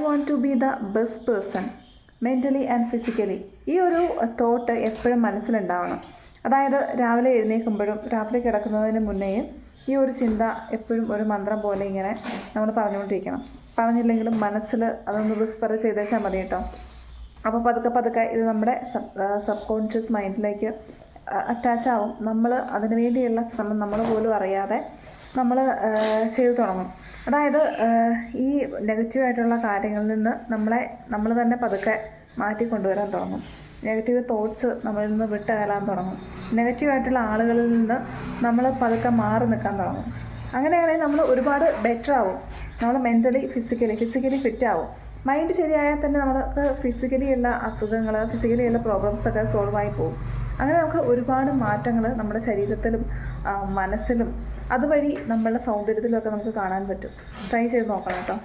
Want to be the best person mentally and physically. ഈ ഒരു thought എപ്പോഴും മനസ്സിലുണ്ടാവണം. അതായത് രാവിലെ എഴുന്നേൽക്കുമ്പോഴും രാത്രി കിടക്കുന്നതിന് മുന്നേയും ഈ ഒരു ചിന്ത എപ്പോഴും ഒരു മന്ത്രം പോലെ ഇങ്ങനെ നമ്മൾ പറഞ്ഞുകൊണ്ടിരിക്കണം. പറഞ്ഞില്ലെങ്കിലും മനസ്സിൽ അതൊന്ന് വിസ്പർ ചെയ്തേച്ചാൽ മതി കേട്ടോ. അപ്പോൾ പതുക്കെ ഇത് നമ്മുടെ സബ് കോൺഷ്യസ് മൈൻഡിലേക്ക് അറ്റാച്ച് ആവും. നമ്മൾ അതിനു വേണ്ടിയുള്ള ശ്രമം നമ്മൾ പോലും അറിയാതെ നമ്മൾ ചെയ്തു തുടങ്ങും. അതായത് ഈ നെഗറ്റീവായിട്ടുള്ള കാര്യങ്ങളിൽ നിന്ന് നമ്മൾ തന്നെ പതുക്കെ മാറ്റിക്കൊണ്ടുവരാൻ തുടങ്ങും. നെഗറ്റീവ് തോട്ട്സ് നമ്മളിൽ നിന്ന് വിട്ടകലാൻ തുടങ്ങും. നെഗറ്റീവായിട്ടുള്ള ആളുകളിൽ നിന്ന് നമ്മൾ പതുക്കെ മാറി നിൽക്കാൻ തുടങ്ങും. അങ്ങനെ നമ്മൾ ഒരുപാട് ബെറ്റർ ആവും. നമ്മൾ മെൻ്റലി ഫിസിക്കലി ഫിറ്റ് ആവും. മൈൻഡ് ശരിയായാൽ തന്നെ നമുക്ക് ഫിസിക്കലി ഉള്ള അസുഖങ്ങൾ, ഫിസിക്കലി ഉള്ള പ്രോബ്ലംസൊക്കെ സോൾവ് ആയി പോകും. അങ്ങനെ നമുക്ക് ഒരുപാട് മാറ്റങ്ങൾ നമ്മുടെ ശരീരത്തിലും മനസ്സിലും അതുവഴി നമ്മളുടെ സൗന്ദര്യത്തിലുമൊക്കെ നമുക്ക് കാണാൻ പറ്റും. ട്രൈ ചെയ്ത് നോക്കണം കേട്ടോ.